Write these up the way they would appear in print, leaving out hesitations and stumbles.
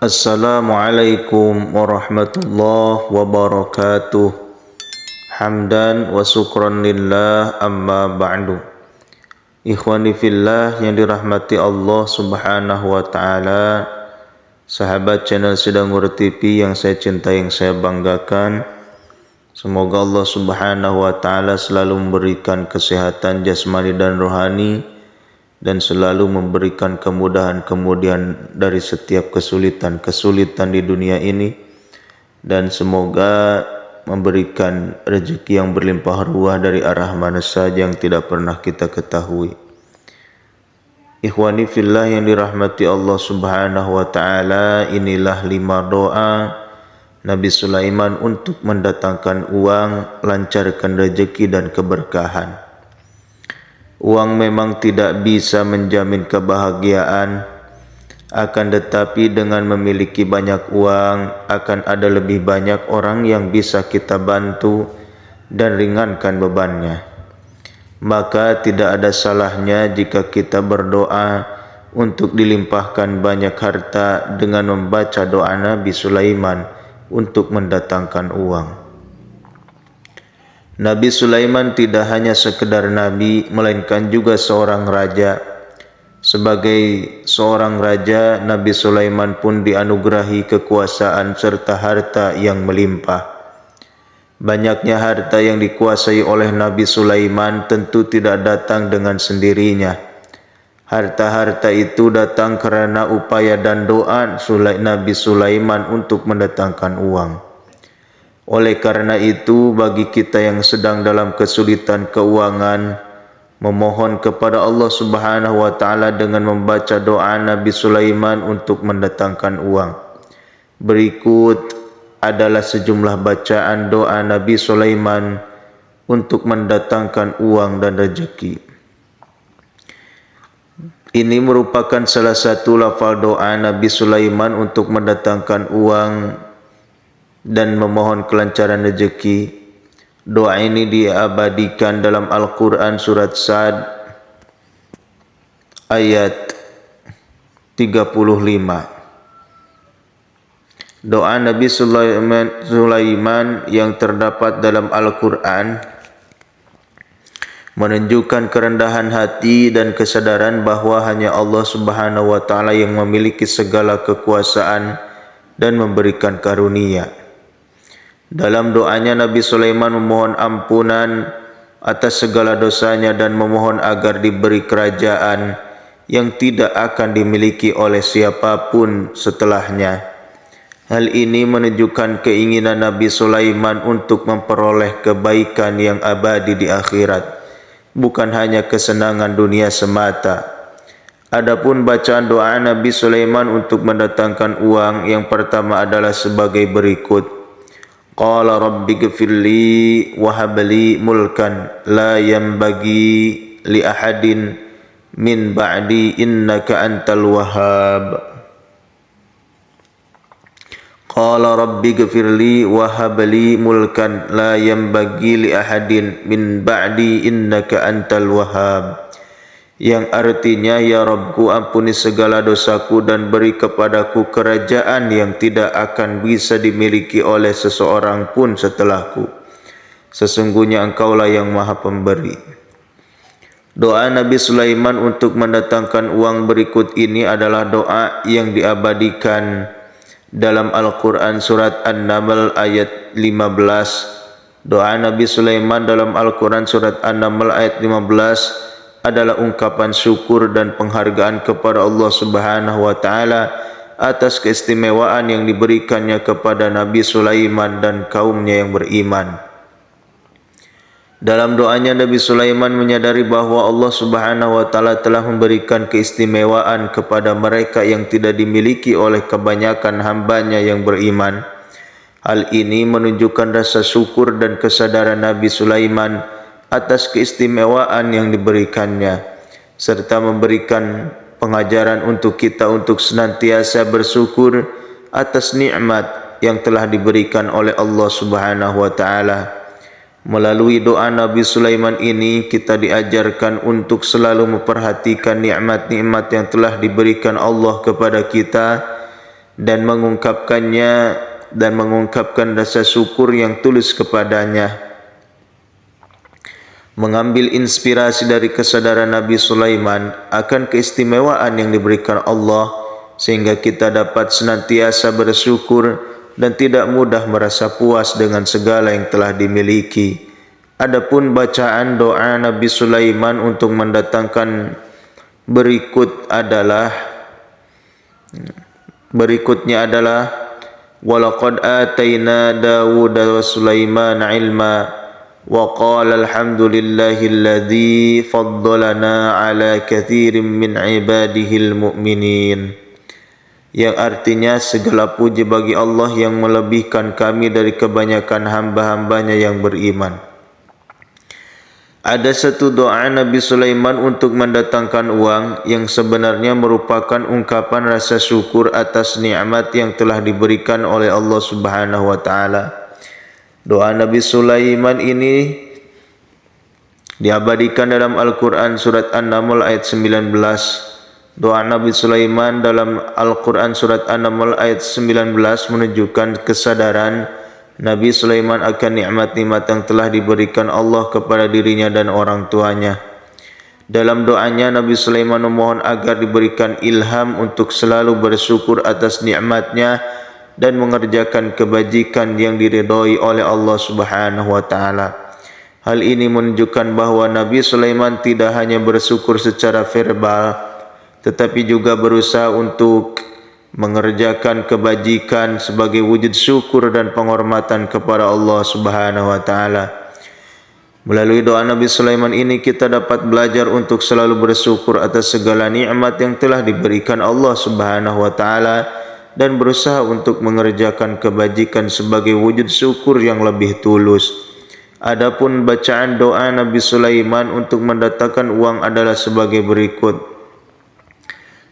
Assalamualaikum warahmatullahi wabarakatuh. Hamdan wa syukran lillah, amma ba'du. Ikhwani fillah yang dirahmati Allah subhanahu wa ta'ala, sahabat channel Sidangur TV yang saya cintai, yang saya banggakan, semoga Allah subhanahu wa ta'ala selalu memberikan kesehatan jasmani dan rohani, dan selalu memberikan kemudahan-kemudahan dari setiap kesulitan-kesulitan di dunia ini, dan semoga memberikan rezeki yang berlimpah ruah dari arah mana saja yang tidak pernah kita ketahui. Ikhwani fillah yang dirahmati Allah subhanahu wa ta'ala, inilah 5 doa Nabi Sulaiman untuk mendatangkan uang, lancarkan rezeki dan keberkahan. Uang memang tidak bisa menjamin kebahagiaan, akan tetapi dengan memiliki banyak uang akan ada lebih banyak orang yang bisa kita bantu dan ringankan bebannya. Maka tidak ada salahnya jika kita berdoa untuk dilimpahkan banyak harta dengan membaca doa Nabi Sulaiman untuk mendatangkan uang. Nabi Sulaiman tidak hanya sekedar nabi, melainkan juga seorang raja. Sebagai seorang raja, Nabi Sulaiman pun dianugerahi kekuasaan serta harta yang melimpah. Banyaknya harta yang dikuasai oleh Nabi Sulaiman tentu tidak datang dengan sendirinya. Harta-harta itu datang karena upaya dan doa Nabi Sulaiman untuk mendatangkan uang. Oleh karena itu, bagi kita yang sedang dalam kesulitan keuangan, memohon kepada Allah subhanahu wa ta'ala dengan membaca doa Nabi Sulaiman untuk mendatangkan uang. Berikut adalah sejumlah bacaan doa Nabi Sulaiman untuk mendatangkan uang dan rezeki. Ini merupakan salah satu lafal doa Nabi Sulaiman untuk mendatangkan uang dan memohon kelancaran rezeki. Doa ini diabadikan dalam Al-Quran surat Sa'ad ayat 35. Doa Nabi Sulaiman yang terdapat dalam Al-Quran menunjukkan kerendahan hati dan kesadaran bahawa hanya Allah subhanahu wa ta'ala yang memiliki segala kekuasaan dan memberikan karunia. Dalam doanya Nabi Sulaiman memohon ampunan atas segala dosanya dan memohon agar diberi kerajaan yang tidak akan dimiliki oleh siapapun setelahnya. Hal ini menunjukkan keinginan Nabi Sulaiman untuk memperoleh kebaikan yang abadi di akhirat, bukan hanya kesenangan dunia semata. Adapun bacaan doa Nabi Sulaiman untuk mendatangkan uang yang pertama adalah sebagai berikut. Qala rabbi ghfirli wa habli mulkan la yanbaghi li ahadin min ba'di innaka antal wahhab. Qala rabbi ghfirli wa habli mulkan la yanbaghi li ahadin min ba'di innaka antal wahhab. Yang artinya, ya Rabbku, ampuni segala dosaku dan beri kepadaku kerajaan yang tidak akan bisa dimiliki oleh seseorang pun setelahku. Sesungguhnya Engkaulah yang Maha Pemberi. Doa Nabi Sulaiman untuk mendatangkan uang berikut ini adalah doa yang diabadikan dalam Al-Quran surat An-Naml ayat 15. Doa Nabi Sulaiman dalam Al-Quran surat An-Naml ayat 15 adalah ungkapan syukur dan penghargaan kepada Allah subhanahu wa ta'ala atas keistimewaan yang diberikannya kepada Nabi Sulaiman dan kaumnya yang beriman. Dalam doanya Nabi Sulaiman menyadari bahawa Allah subhanahu wa ta'ala telah memberikan keistimewaan kepada mereka yang tidak dimiliki oleh kebanyakan hambanya yang beriman. Hal ini menunjukkan rasa syukur dan kesadaran Nabi Sulaiman atas keistimewaan yang diberikannya, serta memberikan pengajaran untuk kita untuk senantiasa bersyukur atas nikmat yang telah diberikan oleh Allah subhanahu wa ta'ala. Melalui doa Nabi Sulaiman ini, kita diajarkan untuk selalu memperhatikan nikmat-nikmat yang telah diberikan Allah kepada kita dan mengungkapkan rasa syukur yang tulus kepadanya. Mengambil inspirasi dari kesadaran Nabi Sulaiman akan keistimewaan yang diberikan Allah, sehingga kita dapat senantiasa bersyukur dan tidak mudah merasa puas dengan segala yang telah dimiliki. Adapun bacaan doa Nabi Sulaiman untuk mendatangkan berikutnya adalah walaqad atayna Dawuda wa Sulaimana ilma wa qala alhamdulillahilladzi faddalana ala katsirin min ibadihil mu'minin, yang artinya segala puji bagi Allah yang melebihkan kami dari kebanyakan hamba-hambanya yang beriman. Ada satu doa Nabi Sulaiman untuk mendatangkan uang yang sebenarnya merupakan ungkapan rasa syukur atas nikmat yang telah diberikan oleh Allah Subhanahu wa taala. Doa Nabi Sulaiman ini diabadikan dalam Al-Quran surat An-Naml ayat 19. Doa Nabi Sulaiman dalam Al-Quran surat An-Naml ayat 19 menunjukkan kesadaran Nabi Sulaiman akan nikmat-nikmat yang telah diberikan Allah kepada dirinya dan orang tuanya. Dalam doanya Nabi Sulaiman memohon agar diberikan ilham untuk selalu bersyukur atas nikmatnya dan mengerjakan kebajikan yang diridhai oleh Allah Subhanahu wa taala. Hal ini menunjukkan bahawa Nabi Sulaiman tidak hanya bersyukur secara verbal, tetapi juga berusaha untuk mengerjakan kebajikan sebagai wujud syukur dan penghormatan kepada Allah Subhanahu wa taala. Melalui doa Nabi Sulaiman ini kita dapat belajar untuk selalu bersyukur atas segala nikmat yang telah diberikan Allah Subhanahu wa taala dan berusaha untuk mengerjakan kebajikan sebagai wujud syukur yang lebih tulus. Adapun bacaan doa Nabi Sulaiman untuk mendatangkan uang adalah sebagai berikut.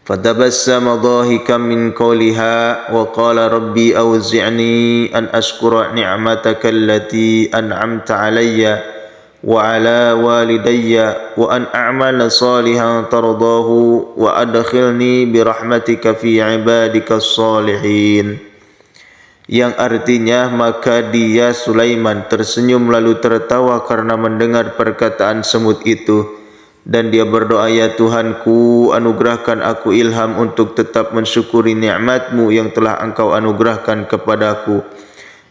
Fatabassama dhahikan min qawliha wa qala rabbi awzi'ni an ashkura ni'mataka allati an'amta alayya wa ala walidayya wa an a'mala salihan tardahu wa adkhilni birahmatika fi ibadikas salihin, yang artinya maka dia Sulaiman tersenyum lalu tertawa karena mendengar perkataan semut itu, dan dia berdoa, ya Tuhanku, anugerahkan aku ilham untuk tetap mensyukuri nikmat-Mu yang telah Engkau anugerahkan kepadaku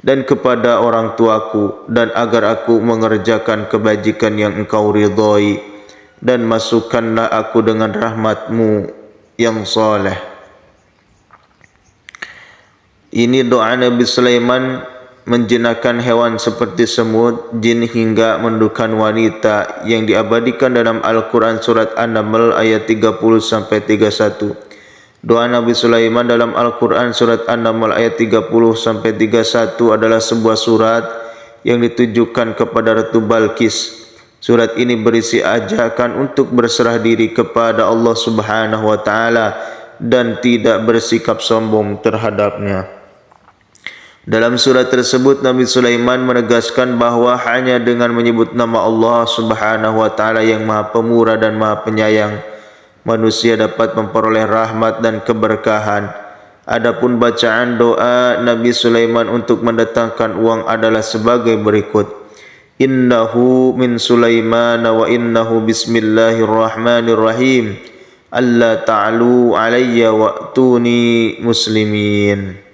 dan kepada orang tuaku, dan agar aku mengerjakan kebajikan yang Engkau ridhai, dan masukkanlah aku dengan rahmat-Mu yang saleh. Ini doa Nabi Sulaiman menjinakkan hewan seperti semut, jin hingga mendukan wanita yang diabadikan dalam Al-Quran surat An-Naml ayat 30-31. Doa Nabi Sulaiman dalam Al-Quran surat An-Naml ayat 30-31 adalah sebuah surat yang ditujukan kepada Ratu Balqis. Surat ini berisi ajakan untuk berserah diri kepada Allah Subhanahu wa taala dan tidak bersikap sombong terhadapnya. Dalam surat tersebut Nabi Sulaiman menegaskan bahawa hanya dengan menyebut nama Allah Subhanahu wa taala yang Maha Pemurah dan Maha Penyayang, manusia dapat memperoleh rahmat dan keberkahan. Adapun bacaan doa Nabi Sulaiman untuk mendatangkan uang adalah sebagai berikut. Innahu min Sulaiman wa innahu bismillahirrahmanirrahim. Alla ta'alu alayya wa'tuni muslimin.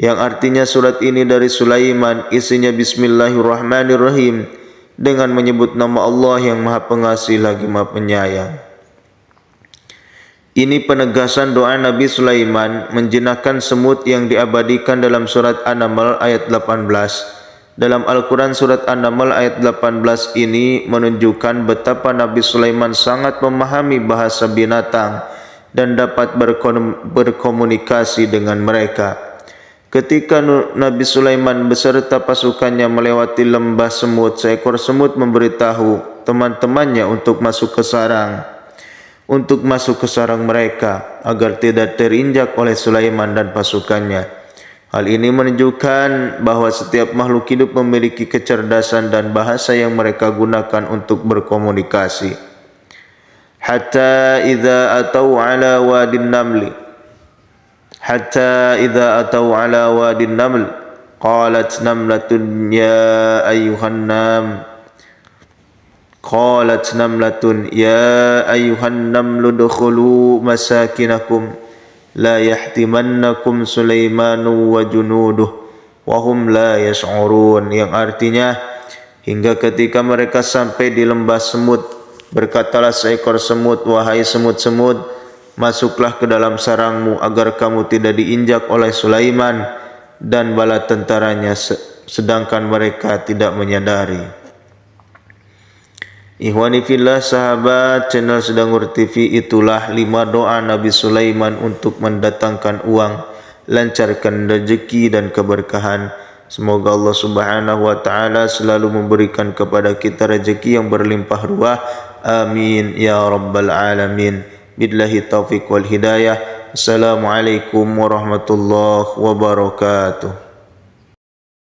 Yang artinya surat ini dari Sulaiman, isinya bismillahirrahmanirrahim, dengan menyebut nama Allah yang Maha Pengasih lagi Maha Penyayang. Ini penegasan doa Nabi Sulaiman menjinakkan semut yang diabadikan dalam surat An-Naml ayat 18. Dalam Al-Quran surat An-Naml ayat 18 ini menunjukkan betapa Nabi Sulaiman sangat memahami bahasa binatang dan dapat berkomunikasi dengan mereka. Ketika Nabi Sulaiman beserta pasukannya melewati lembah semut, seekor semut memberitahu teman-temannya untuk masuk ke sarang mereka agar tidak terinjak oleh Sulaiman dan pasukannya. Hal ini menunjukkan bahawa setiap makhluk hidup memiliki kecerdasan dan bahasa yang mereka gunakan untuk berkomunikasi. Hatta idza atau ala wadin namli, حتى إذا أتوا على واد النمل قالت نملة يا أيها النمل ادخلوا مساكنكم لا يحطمنكم سليمان وجنوده وهم لا يشعرون, yang artinya, hingga ketika mereka sampai di lembah semut, berkatalah seekor semut, wahai semut-semut, masuklah ke dalam sarangmu agar kamu tidak diinjak oleh Sulaiman dan bala tentaranya sedangkan mereka tidak menyadari. Ikhwani fillah, sahabat channel Sedangur TV, itulah 5 doa Nabi Sulaiman untuk mendatangkan uang, lancarkan rezeki dan keberkahan. Semoga Allah Subhanahu wa taala selalu memberikan kepada kita rezeki yang berlimpah ruah. Amin ya rabbal alamin. Billahi taufiq wal hidayah. Assalamualaikum warahmatullahi wabarakatuh.